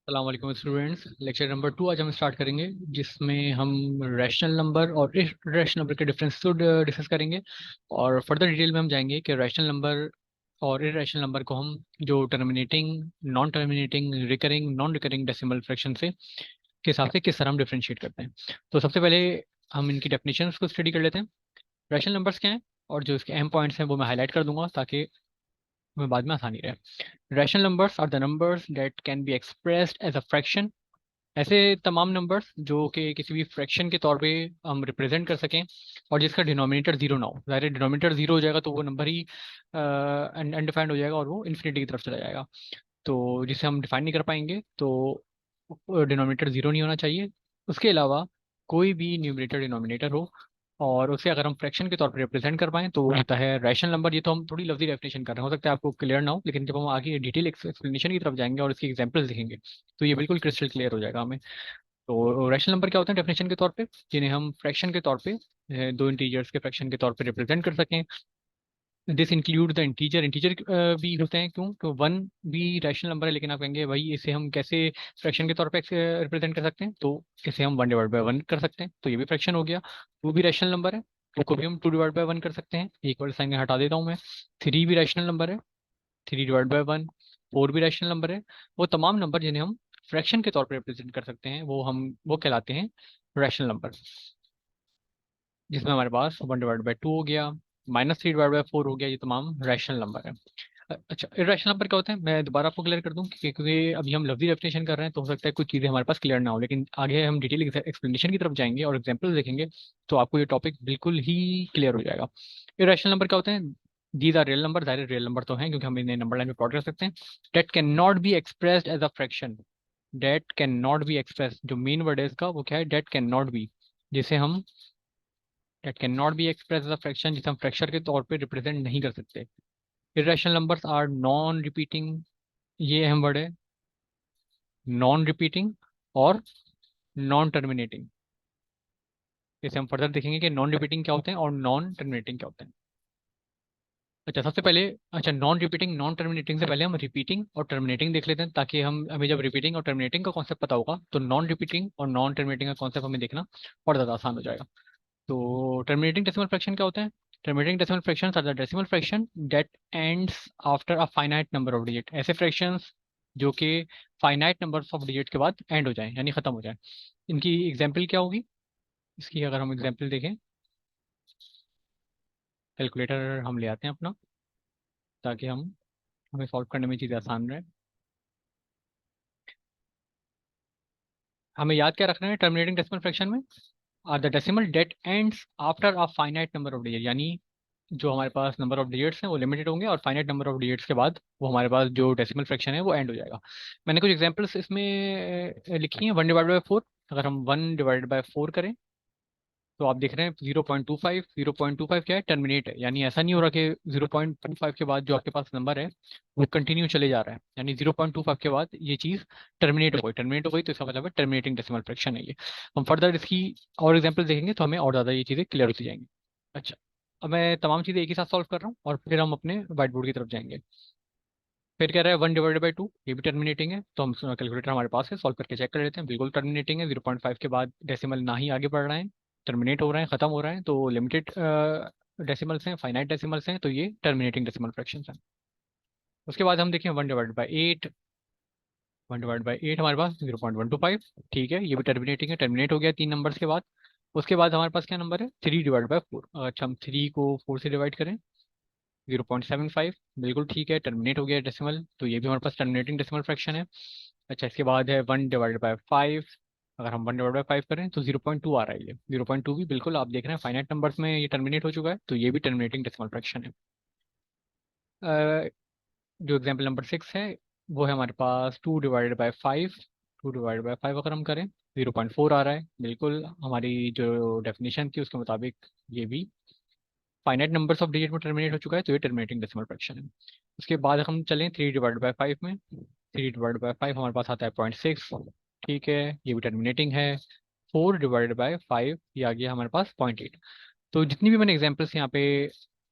अस्सलाम वालेकुम students. Lecture number 2 आज हम स्टार्ट करेंगे, जिसमें हम रैशनल नंबर और इरेशनल नंबर के डिफरेंस को डिस्कस करेंगे। और फर्दर डिटेल में हम जाएंगे कि रैशनल नंबर और इरेशनल नंबर को हम जो terminating, non terminating, recurring, non recurring decimal fraction से के हिसाब से किस तरह हम डिफरेंशिएट करते हैं। तो सबसे पहले हम इनकी डेफिनेशंस को स्टडी कर लेते हैं। रैशनल नंबर्स क्या हैं और जो इसके अहम पॉइंट्स हैं वो मैं हाईलाइट कर दूंगा ताकि हमें बाद में आसानी रहे। Rational numbers are the numbers that can be expressed as a fraction. ऐसे तमाम नंबर्स जो कि किसी भी फ्रैक्शन के तौर पे हम रिप्रेजेंट कर सकें और जिसका डिनोमिनेटर जीरो ना हो। ज़ाहिर डिनोमिनेटर जीरो हो जाएगा तो वो नंबर ही अनडिफाइंड हो जाएगा और वो इन्फिनिटी की तरफ चला जाएगा। तो जिसे हम डिफाइन नहीं कर पाएंगे, तो डिनोमिनेटर जीरो नहीं होना चाहिए। उसके अलावा कोई भी न्यूमरेटर डिनोमिनेटर हो और उसे अगर हम फ्रैक्शन के तौर पर रिप्रेजेंट कर पाएं तो वो होता है रैशनल नंबर। ये तो हम थोड़ी लफ्जी डेफिनेशन कर रहे हैं, हो सकता है आपको क्लियर ना हो, लेकिन जब हम आगे डिटेल एक्सप्लेनेशन की तरफ जाएंगे और इसकी एग्जांपल्स देखेंगे तो ये बिल्कुल क्रिस्टल क्लियर हो जाएगा हमें। तो रैशनल नंबर क्या होते हैं डेफिनेशन के तौर पे? जिन्हें हम फ्रैक्शन के तौर पे, दो इंटीजर्स के फ्रैक्शन के तौर पे रिप्रेजेंट कर सकें। This include the integer. Integer भी होते हैं, क्यों? तो वन भी रैशनल नंबर है, लेकिन आप कहेंगे भाई इसे हम कैसे फ्रैक्शन के तौर पे रिप्रेजेंट कर सकते हैं? तो इसे हम वन डिवाइड बाय वन कर सकते हैं, तो ये भी फ्रैक्शन हो गया। टू भी रैशनल नंबर है, टू को भी हम टू डिवाइड बाय वन कर सकते हैं, एक वर्ड साइन हटा देता हूँ मैं। थ्री भी रैशनल नंबर है, three divide by one. Four भी रैशनल नंबर है। वो तमाम नंबर जिन्हें हम फ्रैक्शन के तौर पर रिप्रेजेंट कर सकते हैं वो कहलाते हैं रैशनल नंबर। जिसमें हमारे पास वन डिवाइड बाई टू हो गया, minus three divide by four हो गया, ये तमाम रैशनल नंबर है। अच्छा, इरेशनल नंबर क्या होते हैं मैं दोबारा आपको क्लियर कर दूं, क्योंकि अभी हम लफ्जी डेफिनेशन कर रहे हैं तो हो सकता है कुछ चीज़ें हमारे पास क्लियर ना हो, लेकिन आगे हम डिटेल एक्सप्लेनेशन की तरफ जाएंगे और एग्जाम्पल देखेंगे तो आपको ये टॉपिक बिल्कुल ही क्लियर हो जाएगा। इरेशनल नंबर क्या होते हैं? These are real number. ज़ाहिर रियल नंबर तो हैं क्योंकि हम इन्हें नंबर लाइन में प्लॉट कर सकते हैं। That can not be expressed as a fraction. That can not be express, जो मेन वर्ड है इसका वो क्या है? That can not be. जिसे हम that can not be express as a fraction, जिसे हम फ्रैक्शन के तौर पे रिप्रेजेंट नहीं कर सकते। Irrational numbers are non repeating. ये अहम वर्ड है, नॉन रिपीटिंग और नॉन टर्मिनेटिंग। जैसे हम फर्दर देखेंगे कि नॉन रिपीटिंग क्या होते हैं और नॉन टर्मिनेटिंग क्या होते हैं। अच्छा, सबसे पहले, अच्छा, नॉन रिपीटिंग नॉन टर्मिनेटिंग से पहले हम रिपीटिंग और टर्मिनेटिंग देख लेते हैं, ताकि हमें जब रिपीटिंग और टर्मिनेटिंग का कॉन्सेप्ट पता होगा तो नॉन रिपीटिंग और नॉन टर्मिनेटिंग का कॉन्सेप्ट हमें देखना और ज़्यादा आसान हो जाएगा। तो टर्मिनेटिंग डेसिमल फ्रैक्शन क्या होते हैं? Terminating decimal fractions are the decimal fraction that ends after a finite number of digit. ऐसे फ्रैक्शंस जो कि फाइनाइट नंबर्स ऑफ डिजिट के बाद एंड हो जाएं, यानी खत्म हो जाएं। इनकी एग्जांपल क्या होगी? इसकी अगर हम एग्जांपल देखें, कैलकुलेटर हम ले आते हैं अपना, ताकि हमें सॉल्व करने में चीज़ें आसान रहे। हमें याद क्या रखना है टर्मिनेटिंग डेसिमल फ्रैक्शन में? Are the decimal that ends after a finite number of digit, यानी जो हमारे पास नंबर ऑफ डिजिट्स हैं वो लिमिटेड होंगे और फाइनाइट नंबर ऑफ डिजिट्स के बाद वो हमारे पास जो डेसिमल फ्रैक्शन है वो एंड हो जाएगा। मैंने कुछ एग्जांपल्स इसमें लिखी हैं। वन डिवाइड बाय फोर, अगर हम वन डिवाइड बाय फोर करें तो आप देख रहे हैं 0.25। 0.25 क्या है? टर्मिनेट है, यानी ऐसा नहीं हो रहा कि 0.25 के बाद जो आपके पास नंबर है वो कंटिन्यू चले जा रहा है, यानी 0.25 के बाद ये चीज़ टर्मिनेट हो गई तो इसका मतलब है टर्मिनेटिंग डेसिमल फ्रैक्शन है ये। हम फर्दर इसकी और एग्जांपल देखेंगे तो हमें और ज़्यादा ये चीज़ें क्लियर होती जाएंगी। अच्छा, अब मैं तमाम चीज़ें एक ही साथ सॉल्व कर रहा हूँ और फिर हम अपने व्हाइट बोर्ड की तरफ जाएंगे। फिर कह रहा है वन डिवाइडेड बाई टू, ये भी टर्मिनेटिंग है, तो हम कैलकुलेटर हमारे पास है, सॉल्व करके चेक कर लेते हैं। बिल्कुल टर्मिनेटिंग है, 0.5 के बाद डेसिमल ना ही आगे बढ़ रहे हैं, टर्मिनेट हो रहे हैं, खत्म हो रहे हैं, तो लिमिटेड डेसिमल्स हैं, फाइनाइट डेसिमल्स हैं, तो ये टर्मिनेटिंग डेसिमल फ्रैक्शन है। उसके बाद हम देखें one divide by eight. One divide by eight हमारे पास 0.125, ठीक है, ये भी टर्मिनेटिंग है, टर्मिनेट हो गया तीन नंबर्स के बाद। उसके बाद हमारे पास क्या नंबर है? Three divide by four. अच्छा, हम थ्री को फोर से डिवाइड करें, 0.75, बिल्कुल ठीक है, टर्मिनेट हो गया डेसिमल, तो ये भी हमारे पास टर्मिनेटिंग डेसिमल फ्रैक्शन है। अच्छा, इसके बाद है वन डिवाइडेड बाय फाइव। अगर हम वन डिवाइड बाय फाइव करें तो 0.2 आ रहा है, ये 0.2 भी बिल्कुल आप देख रहे हैं फाइनाइट नंबर्स में ये टर्मिनेट हो चुका है, तो ये भी टर्मिनेटिंग डेसिमल फ्रैक्शन है। अ, जो एग्जाम्पल नंबर सिक्स है वो है हमारे पास two divided by five. Two divided by five अगर हम करें 0.4 आ रहा है, बिल्कुल हमारी जो डेफिनेशन थी उसके मुताबिक ये भी फाइनाइट नंबर्स ऑफ डिजिट में टर्मिनेट हो चुका है, तो ये टर्मिनेटिंग डेसिमल फ्रैक्शन है। उसके बाद हम चलें थ्री डिवाइड बाय फाइव में। थ्री डिवाइड बाय फाइव हमारे पास आता है 0.6, ठीक है, ये भी टर्मिनेटिंग है। फोर डिवाइड बाय फाइव ये आ गया हमारे पास 0.8। तो जितनी भी मैंने एग्जांपल्स यहाँ पे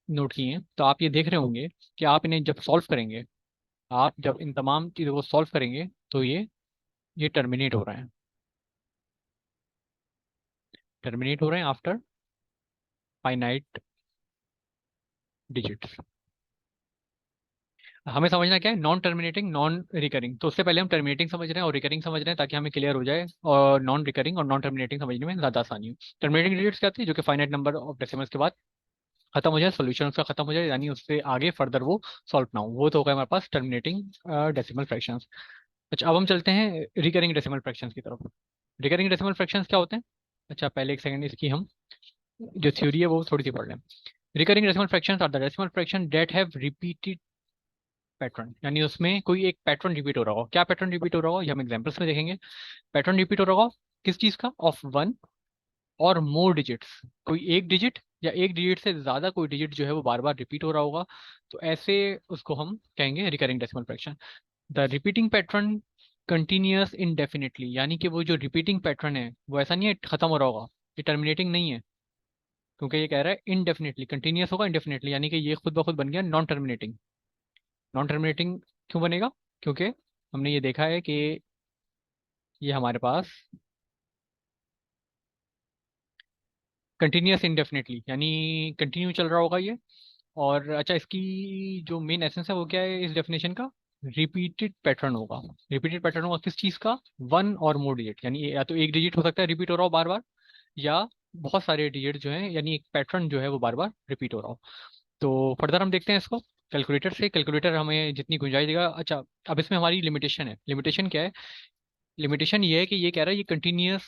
नोट किए हैं तो आप ये देख रहे होंगे कि आप इन्हें जब सॉल्व करेंगे, आप जब इन तमाम चीज़ों को सॉल्व करेंगे तो ये ये टर्मिनेट हो रहे हैं, टर्मिनेट हो रहे हैं आफ्टर फाइनाइट डिजिट्स। हमें समझना क्या है, नॉन टर्मिनेटिंग नॉन रिकरिंग। तो उससे पहले हम टर्मिनेटिंग समझ रहे हैं और रिकरिंग समझ रहे हैं, ताकि हमें क्लियर हो जाए और नॉन रिकरिंग और नॉन टर्मिनेटिंग समझने में ज़्यादा आसानी हो। टर्मिनेटिंग डिजिट्स क्या थी, जो कि फाइनाइट नंबर ऑफ डेसिमल्स के बाद खत्म हो जाए, सोल्यूशन उसका खत्म हो जाए, यानी उससे आगे फर्दर वो सॉल्व ना हो, वो तो होगा हमारे पास टर्मिनेटिंग डेसिमल फ्रैक्शंस। अच्छा, अब हम चलते हैं रिकरिंग डेसिमल फ्रैक्शंस की तरफ। रिकरिंग डेसिमल फ्रैक्शंस क्या होते हैं? अच्छा, पहले एक सेकंड, इसकी हम जो थ्योरी है वो थोड़ी सी पढ़ लें। Recurring decimal fractions are the decimal fraction that have repeated pattern, यानी उसमें कोई एक पैटर्न रिपीट हो रहा हो। क्या पैटर्न रिपीट हो रहा हो, ये हम एग्जांपल्स में देखेंगे। पैटर्न रिपीट हो रहा होगा किस चीज का? ऑफ वन और मोर डिजिट्स, कोई एक डिजिट या एक डिजिट से ज्यादा कोई डिजिट जो है वो बार बार रिपीट हो रहा होगा, तो ऐसे उसको हम कहेंगे recurring decimal fraction. The repeating pattern continuous indefinitely, यानी कि वो जो रिपीटिंग पैटर्न है वो ऐसा नहीं है खत्म हो रहा होगा, ये टर्मिनेटिंग नहीं है, क्योंकि ये कह रहा है इनडेफिनेटली, कंटिन्यूअस होगा इनडेफिनेटली, यानी कि ये खुद ब खुद बन गया नॉन टर्मिनेटिंग। नॉन टर्मिनेटिंग क्यों बनेगा? क्योंकि हमने ये देखा है कि ये हमारे पास कंटिन्यूअस इंडेफिनेटली, यानी कंटिन्यू चल रहा होगा ये। और अच्छा, इसकी जो मेन एसेंस है वो क्या है इस डेफिनेशन का? रिपीटेड पैटर्न होगा। रिपीटेड पैटर्न होगा किस चीज का? वन और मोर डिजिट, यानी या तो एक डिजिट हो सकता है रिपीट हो रहा हो बार बार, या बहुत सारे डिजिट जो है, यानी एक पैटर्न जो है वो बार बार रिपीट हो रहा हो। तो फर्दर हम देखते हैं इसको कैलकुलेटर से। कैलकुलेटर हमें जितनी गुंजाइश देगा। अच्छा, अब इसमें हमारी लिमिटेशन है। लिमिटेशन क्या है? लिमिटेशन ये है कि ये कह रहा है ये कंटिन्यूअस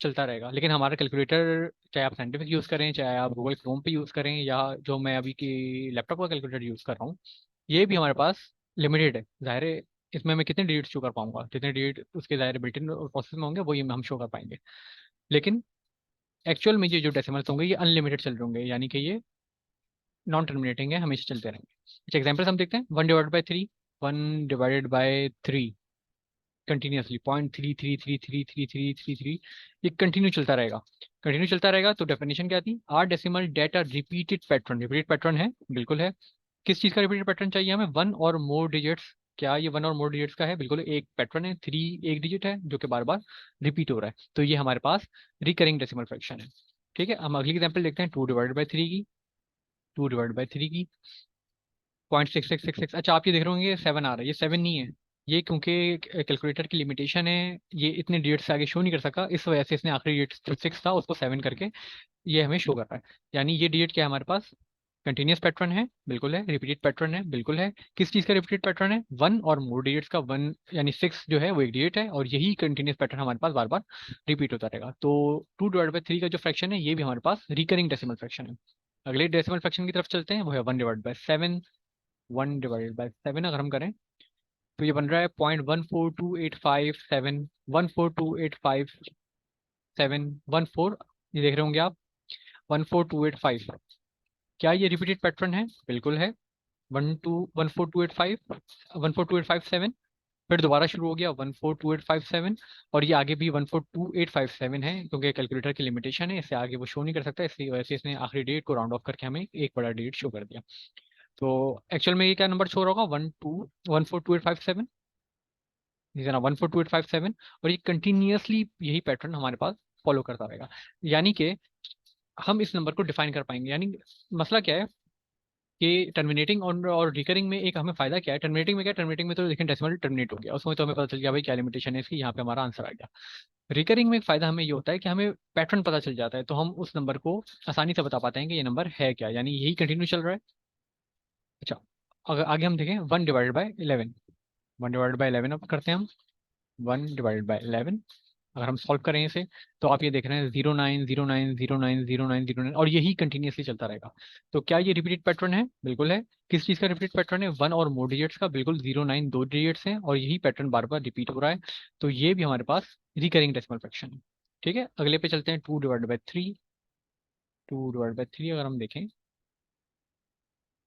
चलता रहेगा, लेकिन हमारा कैलकुलेटर, चाहे आप साइंटिफिक यूज़ करें, चाहे आप गूगल क्रोम पे यूज़ करें, या जो मैं अभी की लैपटॉप का कैलकुलेटर यूज़ कर रहा हूँ, ये भी हमारे पास लिमिटेड है। ज़ाहिर है इसमें मैं कितने डिजिट शो कर पाऊंगा, कितने डिजिट उसके ज़ाहिर बिल्ट इन प्रोसेस में होंगे, वही हम शो कर पाएंगे। लेकिन एक्चुअल में ये जो डेसिमल्स होंगे ये अनलिमिटेड चल रहे होंगे, यानी कि ये नॉन टर्मिनेटिंग है, हमेशा चलते रहेंगे। अच्छा, एग्जाम्पल्स हम देखते हैं। 1/3, 1/3 कंटिन्यूसली 0.33333333, ये कंटिन्यू चलता रहेगा। कंटिन्यू चलता रहेगा तो डेफिनेशन क्या थी? Are decimal that are repeated pattern. Repeated pattern है, बिल्कुल है। किस चीज़ का रिपीटेड पैटर्न चाहिए हमें? वन और मोर डिजिट्स। क्या ये वन और मोर डिजिट्स का है? बिल्कुल, एक पैटर्न है, थ्री एक डिजिट है जो कि बार बार रिपीट हो रहा है, तो ये हमारे पास रिकरिंग डेसिमल फ्रैक्शन है। ठीक है, हम अगली एग्जाम्पल देखते हैं। 2/3 की, 2/3 की 0.6666। अच्छा, आप ये देख रहे होंगे 7 आ रहा है, ये 7 नहीं है। ये क्योंकि कैलकुलेटर की लिमिटेशन है, ये इतने डिजिट से आगे शो नहीं कर सका, इस वजह से इसने आखिरी डिजिट जो 6 था उसको 7 करके ये हमें शो कर रहा है। यानी ये डिजिट क्या है हमारे पास? कंटिन्यूस पैटर्न है, बिल्कुल है। रिपीटेड पैटर्न है, बिल्कुल है। किस चीज़ का रिपीटेड पैटर्न है? वन और मोर डिजिट्स का। वन यानी 6 जो है वो एक डिजिट है, और यही कंटिन्यूस पैटर्न हमारे पास बार बार रिपीट होता रहेगा। तो 2/3 का जो फ्रैक्शन है ये भी हमारे पास रिकरिंग डेसिमल फ्रैक्शन है। अगले डेसिमल फ्रैक्शन की तरफ चलते हैं, वो है 1/7। 1/7 अगर हम करें तो ये बन रहा है 0.142857, 14285 7 14, ये देख रहे होंगे आप, 14285। क्या ये रिपीटेड पैटर्न है? बिल्कुल है। 14285, 14285 7, फिर दोबारा शुरू हो गया 14285 7, और ये आगे भी 14285 है, क्योंकि कैलकुलेटर की लिमिटेशन है, इससे आगे वो शो नहीं कर सकता, इसी वजह से इसने आखिरी डेट को राउंड ऑफ करके हमें एक बड़ा डेट शो कर दिया। तो एक्चुअल में ये क्या नंबर शो होगा? 142 142 857, जी ना, 142 857। और ये कंटिन्यूअसली यही पैटर्न हमारे पास फॉलो करता रहेगा, यानी कि हम इस नंबर को डिफाइन कर पाएंगे। यानी मसला क्या है कि टर्मिनेटिंग और रिकरिंग में एक हमें फायदा क्या है? टर्मिनेटिंग में क्या, टर्मिनेटिंग में तो लेकिन डेसिमल टर्मिनेट हो गया, उसमें तो हमें पता चल गया भाई क्या लिमिटेशन है इसकी, यहाँ पे हमारा आंसर आ गया। रिकरिंग में एक फायदा हमें ये होता है कि हमें पैटर्न पता चल जाता है, तो हम उस नंबर को आसानी से बता पाते हैं कि ये नंबर है क्या, यानी यही कंटिन्यू चल रहा है। अच्छा, अगर आगे हम देखें 1/11, 1/11 अब करते हैं हम। 1/11 अगर हम सॉल्व करें इसे, तो आप ये देख रहे हैं 0909090909, और यही कंटिन्यूसली चलता रहेगा। तो क्या ये रिपीटेड पैटर्न है? बिल्कुल है। किस चीज़ का रिपीटेड पैटर्न है? वन और मोर डिजिट्स का। बिल्कुल, 09 दो डिजिट्स हैं और यही पैटर्न बार बार रिपीट हो रहा है, तो ये भी हमारे पास रिकरिंग डेसिमल फ्रैक्शन है। ठीक है, अगले पे चलते हैं। 2/3, 2/3 अगर हम देखें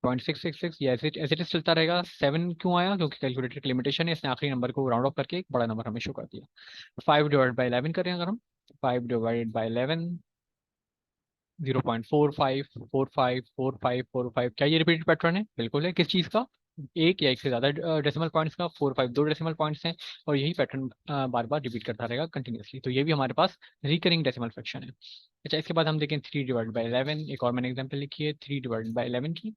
0.666, ये ऐसे ऐसे टेस्ट चलता रहेगा। 7 क्यों आया? क्योंकि कैलकुलेटर की लिमिटेशन है, इसने आखिरी नंबर को राउंड ऑफ करके एक बड़ा नंबर हमें शो कर दिया। 5/11 करें अगर हम, 5/11, 0.45454545, क्या ये रिपीटेड पैटर्न है? बिल्कुल है। किस चीज़ का? एक या एक से ज़्यादा डेसिमल पॉइंट्स का, 4 5 दो डेसिमल पॉइंट्स हैं, और यही पैटर्न बार बार रिपीट करता रहेगा कंटिन्यूसली। तो ये भी हमारे पास रिकरिंग डेसिमल फ्रैक्शन है। अच्छा, इसके बाद हम देखें 3/11। एक और मैंने एग्जाम्पल लिखी है 3/11 की।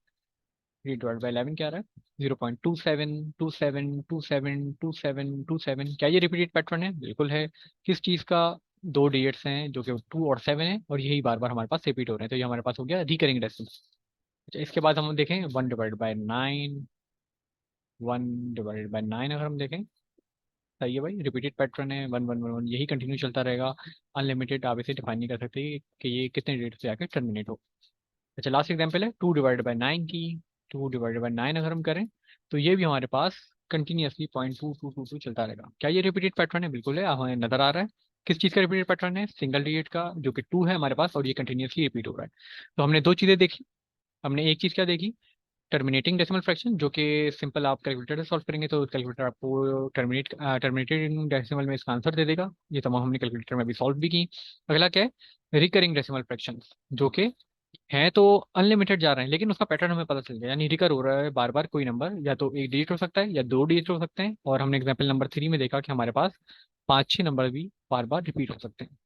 3/11 क्या आ रहा है? 0.2727272727। क्या ये रिपीटेड पैटर्न है? बिल्कुल है। किस चीज़ का? दो डिजिट्स हैं जो कि 2 और 7 है, और यही बार बार हमारे पास रिपीट हो रहे हैं, तो ये हमारे पास हो गया रिकरिंग डेसिमल। अच्छा, इसके बाद हम देखें 1/9। 1/9 अगर हम देखें, सही है भाई, रिपीटेड पैटर्न है, 1 1 1 1, यही कंटिन्यू चलता रहेगा। अनलिमिटेड आप इसे डिफाइन नहीं कर सकते कि ये कितने डेट से आके टर्मिनेट हो। अच्छा, लास्ट एग्जाम्पल है 2/9 की। 2/9 अगर हम करें, तो ये भी हमारे पास कंटिन्यूसली 0.2222 चलता रहेगा। क्या ये रिपीटेड पैटर्न है? बिल्कुल है, हमें नजर आ रहा है। किस चीज़ का रिपीटेड पैटर्न है? सिंगल डिजिट का, जो कि 2 है हमारे पास, और ये कंटिन्यूसली रिपीट हो रहा है। तो हमने दो चीज़ें देखी। हमने एक चीज़ क्या देखी? टर्मिनेटिंग डेसिमल फ्रैक्शन, जो कि सिंपल आप कैलकुलेटर से सॉल्व करेंगे तो कैलकुलेटर आपको टर्मिनेटेड डेसिमल में इसका आंसर दे देगा। ये तमाम हमने कैलकुलेटर में भी सॉल्व भी की। अगला क्या है? रिकरिंग डेसिमल फ्रैक्शन, जो कि हैं तो अनलिमिटेड जा रहे हैं, लेकिन उसका पैटर्न हमें पता चल गया, यानी रिकर हो रहा है बार बार कोई नंबर, या तो एक डिजिट हो सकता है या दो डिजिट हो सकते हैं। और हमने एग्जाम्पल नंबर 3 में देखा कि हमारे पास 5 6 नंबर भी बार बार रिपीट हो सकते हैं।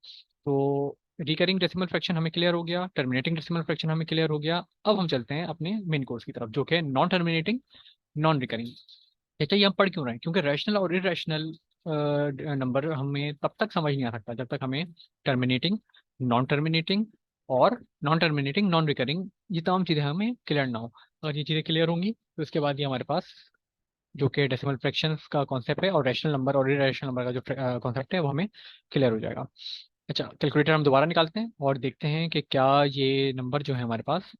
तो रिकरिंग डेसिमल फ्रैक्शन हमें क्लियर हो गया, टर्मिनेटिंग डेसिमल फ्रैक्शन हमें क्लियर हो गया। अब हम चलते हैं अपने मेन कोर्स की तरफ, जो कि नॉन टर्मिनेटिंग, नॉन रिकरिंग। अच्छा, ये हम पढ़ क्यों रहे हैं? क्योंकि रैशनल और इरेशनल नंबर हमें तब तक समझ नहीं आ सकता जब तक हमें टर्मिनेटिंग, नॉन टर्मिनेटिंग और नॉन टर्मिनेटिंग, नॉन रिकरिंग, ये तमाम चीज़ें हमें क्लियर ना हो। अगर ये चीज़ें क्लियर होंगी तो इसके बाद ये हमारे पास जो कि डेसिमल फ्रैक्शंस का कॉन्सेप्ट है और रैशनल नंबर और इरेशनल नंबर का जो कॉन्सेप्ट है वो हमें क्लियर हो जाएगा। अच्छा, कैलकुलेटर हम दोबारा निकालते हैं और देखते हैं कि क्या ये नंबर जो है हमारे पास।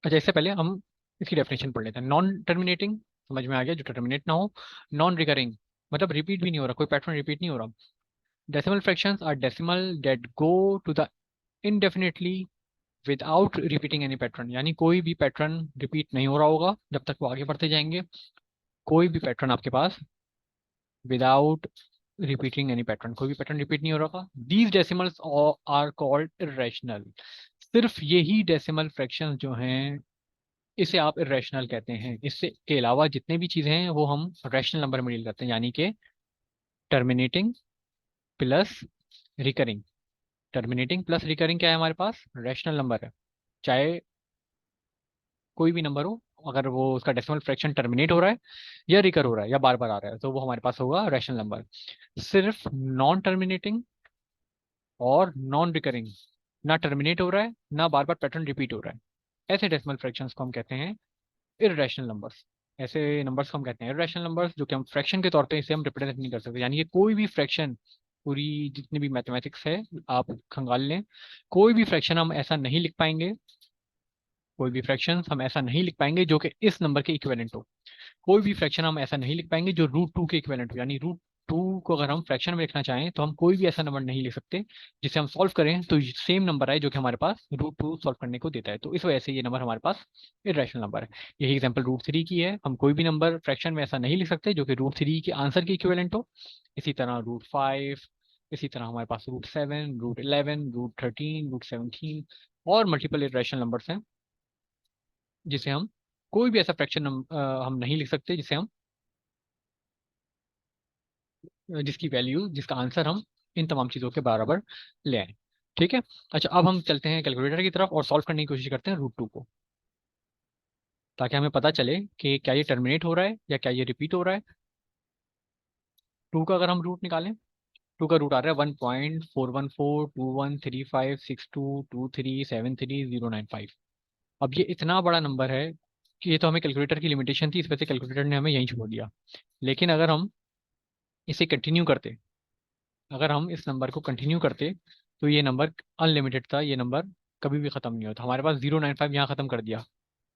अच्छा, इससे पहले हम इसकी डेफिनेशन पढ़ लेते हैं। नॉन टर्मिनेटिंग समझ में आ गया, जो टर्मिनेट ना हो। नॉन रिकरिंग मतलब रिपीट भी नहीं हो रहा, कोई पैटर्न रिपीट नहीं हो रहा। Decimal fractions are decimal that go to the indefinitely without repeating any pattern, यानी कोई भी पैटर्न रिपीट नहीं हो रहा होगा जब तक वो आगे बढ़ते जाएंगे। कोई भी पैटर्न आपके पास विदाउट रिपीटिंग एनी पैटर्न, कोई भी पैटर्न रिपीट नहीं हो रहा। These decimals are called irrational. सिर्फ यही डेसिमल फ्रैक्शंस जो हैं, इसे आप इरेशनल कहते हैं। इससे के अलावा जितने भी चीज़ें हैं वो हम रैशनल नंबर में डील करते हैं, यानी कि terminating plus recurring. Terminating plus recurring क्या है हमारे पास? रैशनल नंबर है। चाहे कोई भी नंबर हो, अगर वो उसका डेसिमल फ्रैक्शन टर्मिनेट हो रहा है या रिकर हो रहा है या बार बार आ रहा है, तो वो हमारे पास होगा रैशनल नंबर। सिर्फ नॉन टर्मिनेटिंग और नॉन रिकरिंग, ना टर्मिनेट हो रहा है ना बार बार पैटर्न रिपीट हो रहा है, ऐसे डेसिमल फ्रैक्शंस को हम कहते हैं इर्रेशनल नंबर्स। ऐसे नंबर्स को हम कहते हैं इर्रेशनल नंबर्स, जो कि हम फ्रैक्शन के तौर पे इसे हम रिप्रेजेंट नहीं कर सकते। यानी कि कोई भी फ्रैक्शन, पूरी जितनी भी मैथमेटिक्स है आप खंगाल लें, कोई भी फ्रैक्शन हम ऐसा नहीं लिख पाएंगे, कोई भी फ्रैक्शन हम ऐसा नहीं लिख पाएंगे जो कि इस नंबर के इक्विवेलेंट हो। कोई भी फ्रैक्शन हम ऐसा नहीं लिख पाएंगे जो √2 के इक्विवेलेंट हो। यानी √2 को अगर हम फ्रैक्शन में लिखना चाहें तो हम कोई भी ऐसा नंबर नहीं लिख सकते जिसे हम सॉल्व करें तो सेम नंबर आए जो कि हमारे पास √2 सॉल्व करने को देता है। तो इस वजह से ये नंबर हमारे पास इरेशनल नंबर है। यही एग्जांपल √3 की है। हम कोई भी नंबर फ्रैक्शन में ऐसा नहीं लिख सकते जो कि √3 के आंसर के इक्विवेलेंट हो। इसी तरह √5, इसी तरह हमारे पास √7, √11, √13, √17 और मल्टीपल इरेशनल नंबर्स हैं, जिसे हम कोई भी ऐसा फ्रैक्शन हम नहीं लिख सकते जिसे हम जिसकी वैल्यू, जिसका आंसर हम इन तमाम चीज़ों के बराबर ले आए। ठीक है। अच्छा, अब हम चलते हैं कैलकुलेटर की तरफ और सॉल्व करने की कोशिश करते हैं √2 को, ताकि हमें पता चले कि क्या ये टर्मिनेट हो रहा है या क्या ये रिपीट हो रहा है। 2 का अगर हम रूट निकालें, 2 का रूट आ रहा है 1.4142135622373073095। अब ये इतना बड़ा नंबर है कि ये तो हमें कैलकुलेटर की लिमिटेशन थी, इस वजह से कैलकुलेटर ने हमें यहीं छोड़ दिया। लेकिन अगर हम इसे कंटिन्यू करते, अगर हम इस नंबर को कंटिन्यू करते, तो ये नंबर अनलिमिटेड था। ये नंबर कभी भी ख़त्म नहीं होता। हमारे पास 095 यहाँ ख़त्म कर दिया,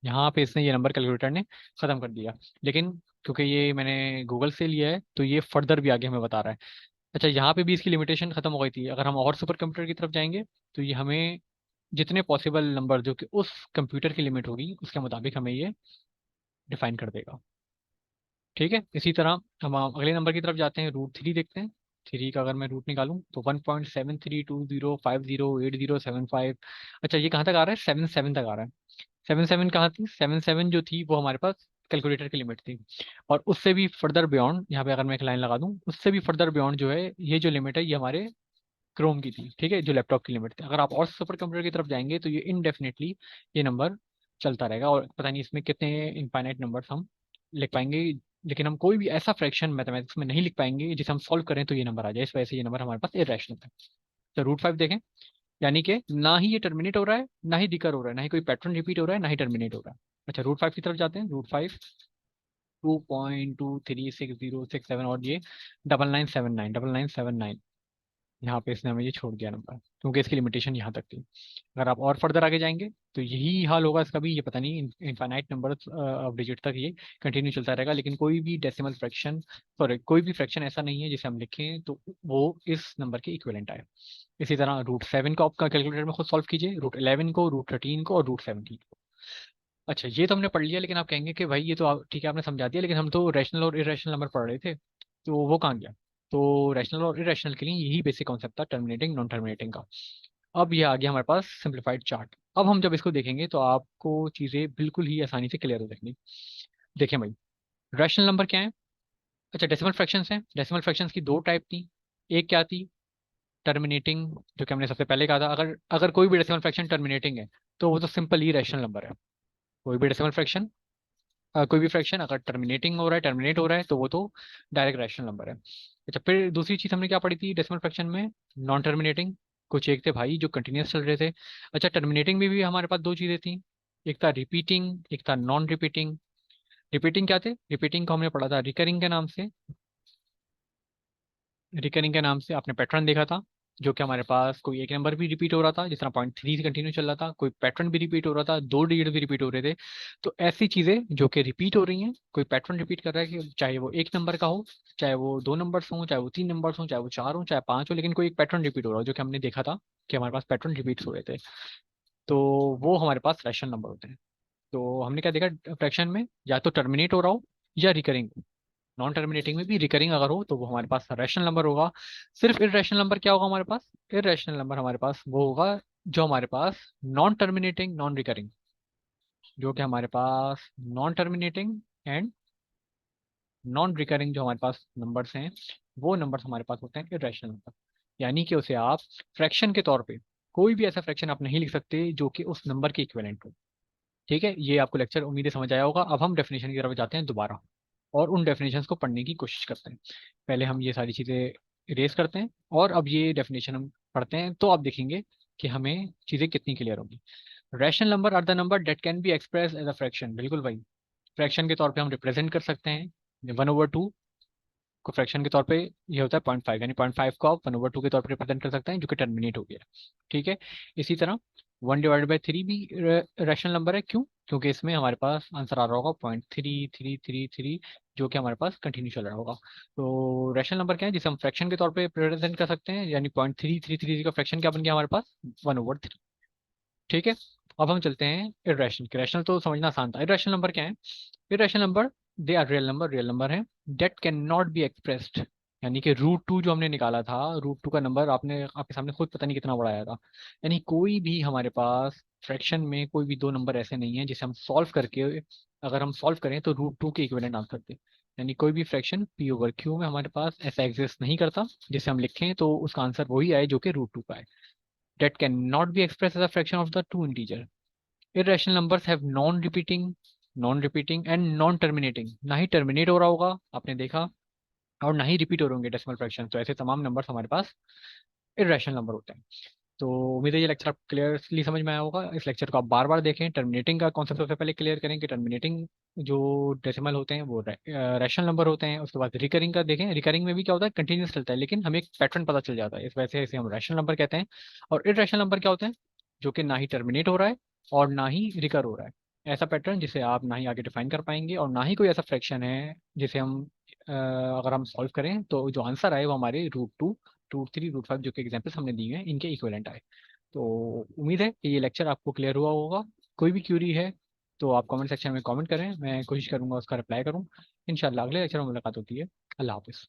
यहाँ पे इसने ये नंबर कैलकुलेटर ने ख़त्म कर दिया। लेकिन क्योंकि ये मैंने गूगल से लिया है तो ये फर्दर भी आगे हमें बता रहा है। अच्छा, यहाँ पे भी इसकी लिमिटेशन ख़त्म हो गई थी। अगर हम और सुपर कंप्यूटर की तरफ जाएंगे तो ये हमें जितने पॉसिबल नंबर जो कि उस कंप्यूटर की लिमिट होगी उसके मुताबिक हमें ये डिफाइन कर देगा। ठीक है। इसी तरह हम अगले नंबर की तरफ जाते हैं, √3 देखते हैं। 3 का अगर मैं रूट निकालूं तो 1.7320508075। अच्छा, ये कहाँ तक आ रहा है? 77 तक आ रहा है। 77 कहाँ थी? 77 जो थी वो हमारे पास कैलकुलेटर की लिमिट थी। और उससे भी फर्दर बियॉन्ड, यहाँ पे अगर मैं एक लाइन लगा दूँ, उससे भी फर्दर बियॉन्ड जो है ये जो लिमिट है ये हमारे क्रोम की थी, ठीक है, जो लैपटॉप की लिमिट थी। अगर आप और सुपर कंप्यूटर की तरफ जाएंगे तो ये इनडेफिनेटली ये नंबर चलता रहेगा, और पता नहीं इसमें कितने इनफाइनाइट नंबर्स हम लिख पाएंगे, लेकिन हम कोई भी ऐसा फ्रैक्शन मैथमेटिक्स में नहीं लिख पाएंगे जिसे हम सॉल्व करें तो ये नंबर आ जाए। इस वजह से ये नंबर हमारे पास इरेशनल है। तो रूट 5 देखें, यानी कि ना ही ये टर्मिनेट हो रहा है, ना ही रिकर हो रहा है, ना ही कोई पैटर्न रिपीट हो रहा है, ना ही टर्मिनेट हो रहा है। अच्छा, रूट 5 की तरफ जाते हैं। रूट 5 2.236067, और ये 9979, 9979, यहाँ पे इसने हमें ये छोड़ दिया नंबर, क्योंकि इसकी लिमिटेशन यहाँ तक थी। अगर आप और फर्दर आगे जाएंगे तो यही हाल होगा इसका भी, ये पता नहीं इनफाइनाइट नंबर ऑफ डिजिट तक ये कंटिन्यू चलता रहेगा, लेकिन कोई भी डेसिमल फ्रैक्शन, सॉरी कोई भी फ्रैक्शन ऐसा नहीं है जिसे हम लिखें तो वो इस नंबर के इक्विवेलेंट आए। इसी तरह रूट 7 को आपका कैलकुलेटर में खुद सॉल्व कीजिए, रूट 11 को, रूट 13 को, और रूट 17 को। अच्छा, ये तो हमने पढ़ लिया, लेकिन आप कहेंगे कि भाई ये तो ठीक है आपने समझा दिया, लेकिन हम तो रैशनल और इरेशनल नंबर पढ़ रहे थे, तो वो कहाँ गया? तो रैशनल और इरेशनल के लिए यही बेसिक कॉन्सेप्ट था, टर्मिनेटिंग नॉन टर्मिनेटिंग का। अब ये आ गया हमारे पास सिंप्लीफाइड चार्ट। अब हम जब इसको देखेंगे तो आपको चीज़ें बिल्कुल ही आसानी से क्लियर हो जाएंगी। देखें भाई, रैशनल नंबर क्या है? अच्छा, डेसिमल फ्रैक्शंस हैं। डेसिमल फ्रैक्शंस की दो टाइप थी। एक क्या थी? टर्मिनेटिंग, जो कि हमने सबसे पहले कहा था, अगर अगर कोई भी डेसिमल फ्रैक्शन टर्मिनेटिंग है तो वो तो सिंपल ही रैशनल नंबर है। कोई भी डेसिमल फ्रैक्शन, कोई भी फ्रैक्शन अगर टर्मिनेटिंग हो रहा है, टर्मिनेट हो रहा है, तो वो तो डायरेक्ट रैशनल नंबर है। अच्छा, फिर दूसरी चीज हमने क्या पढ़ी थी डेसिमल फ्रैक्शन में? Non terminating. कुछ एक थे भाई जो कंटिन्यूस चल रहे थे। अच्छा, टर्मिनेटिंग में भी हमारे पास दो चीजें थी, एक था रिपीटिंग, एक था नॉन रिपीटिंग। रिपीटिंग क्या थे? रिपीटिंग को हमने पढ़ा था रिकरिंग के नाम से। रिकरिंग के नाम से आपने पैटर्न देखा था, जो कि हमारे पास कोई एक नंबर भी रिपीट हो रहा था, जिस तरह 0.3 से कंटिन्यू चल रहा था, कोई पैटर्न भी रिपीट हो रहा था, दो डिजिट भी रिपीट हो रहे थे। तो ऐसी चीजें जो कि रिपीट हो रही हैं, कोई पैटर्न रिपीट कर रहा है, कि चाहे वो एक नंबर का हो, चाहे वो दो नंबर्स हों, चाहे वो तीन नंबर्स हों, चाहे वो चार हों, चाहे पांच हो, लेकिन कोई एक पैटर्न रिपीट हो रहा हो, जो कि हमने देखा था कि हमारे पास पैटर्न रिपीट हो रहे थे, तो वो हमारे पास रैशनल नंबर होते हैं। तो हमने क्या देखा फ्रैक्शन में? या तो टर्मिनेट हो रहा हो या रिकरिंग। नॉन टर्मिनेटिंग में भी रिकरिंग अगर हो तो वो हमारे पास रैशनल नंबर होगा। सिर्फ इररेशनल नंबर क्या होगा हमारे पास? इररेशनल नंबर हमारे पास वो होगा जो हमारे पास नॉन टर्मिनेटिंग, नॉन रिकरिंग, जो कि हमारे पास non terminating and non recurring जो हमारे पास नंबर्स हैं, वो नंबर्स हमारे पास होते हैं इररेशनल नंबर। यानी कि उसे आप फ्रैक्शन के तौर पे, कोई भी ऐसा फ्रैक्शन आप नहीं लिख सकते जो कि उस नंबर के इक्विवेलेंट हो। ठीक है, ये आपको लेक्चर उम्मीद है समझ आया होगा। अब हम डेफिनेशन की तरफ जाते हैं दोबारा, और उन डेफिनेशंस को पढ़ने की कोशिश करते हैं। पहले हम ये सारी चीज़ें इरेज करते हैं, और अब ये डेफिनेशन हम पढ़ते हैं, तो आप देखेंगे कि हमें चीज़ें कितनी क्लियर होगी। Rational number are the number that can be express as a fraction. बिल्कुल भाई, फ्रैक्शन के तौर पे हम रिप्रेजेंट कर सकते हैं। 1/2 को फ्रैक्शन के तौर पे ये होता है 0.5, यानी 0.5 को आप 1/2 के तौर पे रिप्रेजेंट कर सकते हैं, जो कि टर्मिनेट हो गया। ठीक है, इसी तरह 1/3 भी रैशनल नंबर है। क्यों? क्योंकि इसमें हमारे पास आंसर आ रहा होगा 0.3333, जो कि हमारे पास कंटिन्यू चल रहा होगा। तो रैशनल नंबर क्या है जिसे हम फ्रैक्शन के तौर पे रिप्रेजेंट कर सकते हैं, यानी 0.3333 का फ्रैक्शन क्या बन गया हमारे पास? 1/3। ठीक है, अब हम चलते हैं इरेशनल के। रैशनल तो समझना आसान था। इरेशनल नंबर क्या है? Irrational number, they are real number, real number है, that can not be expressed. यानी कि रूट 2 जो हमने निकाला था, रूट 2 का नंबर आपने आपके सामने खुद पता नहीं कितना बड़ा आया था। यानी कोई भी हमारे पास फ्रैक्शन में कोई भी दो नंबर ऐसे नहीं है जिसे हम सॉल्व करके, अगर हम सॉल्व करें तो रूट 2 के इक्विवेलेंट आंसर थे। यानी कोई भी फ्रैक्शन P/Q में हमारे पास ऐसा एग्जिस्ट नहीं करता जिसे हम लिखें तो उसका आंसर वही आए जो कि रूट 2 का है। That can not be express as a fraction of the two integer. irrational numbers have non repeating and non terminating. ना ही टर्मिनेट हो रहा होगा आपने देखा, और ना ही रिपीट हो रहे होंगे डेसिमल फ्रैक्शन। तो ऐसे तमाम नंबर्स हमारे पास इरेशनल नंबर होते हैं। तो उम्मीद है ये लेक्चर आप क्लियरली समझ में आया होगा। इस लेक्चर को आप बार बार देखें। टर्मिनेटिंग का कॉन्सेप्ट सबसे पहले क्लियर करें कि टर्मिनेटिंग जो डेसिमल होते हैं वो रैशनल नंबर होते हैं। उसके बाद रिकरिंग का देखें, रिकरिंग में भी क्या होता है, कंटिन्यूस चलता है, लेकिन हमें एक पैटर्न पता चल जाता है, इस वजह से इसे हम रैशनल नंबर कहते हैं। और इरेशनल नंबर क्या होते हैं? जो कि ना ही टर्मिनेट हो रहा है और ना ही रिकर हो रहा है, ऐसा पैटर्न जिसे आप ना ही आगे डिफाइन कर पाएंगे, और ना ही कोई ऐसा फ्रैक्शन है जिसे हम अगर हम सॉल्व करें तो जो आंसर आए वो हमारे रूट 2, रूट 3, रूट 5, जो कि एग्जाम्पल्स हमने दिए हैं, इनके इक्विवेलेंट आए। तो उम्मीद है कि ये लेक्चर आपको क्लियर हुआ होगा। कोई भी क्यूरी है तो आप कमेंट सेक्शन में कमेंट करें, मैं कोशिश करूंगा उसका रिप्लाई करूं। इंशाल्लाह अगले लेक्चर में मुलाकात होती है। अल्लाह हाफिज़।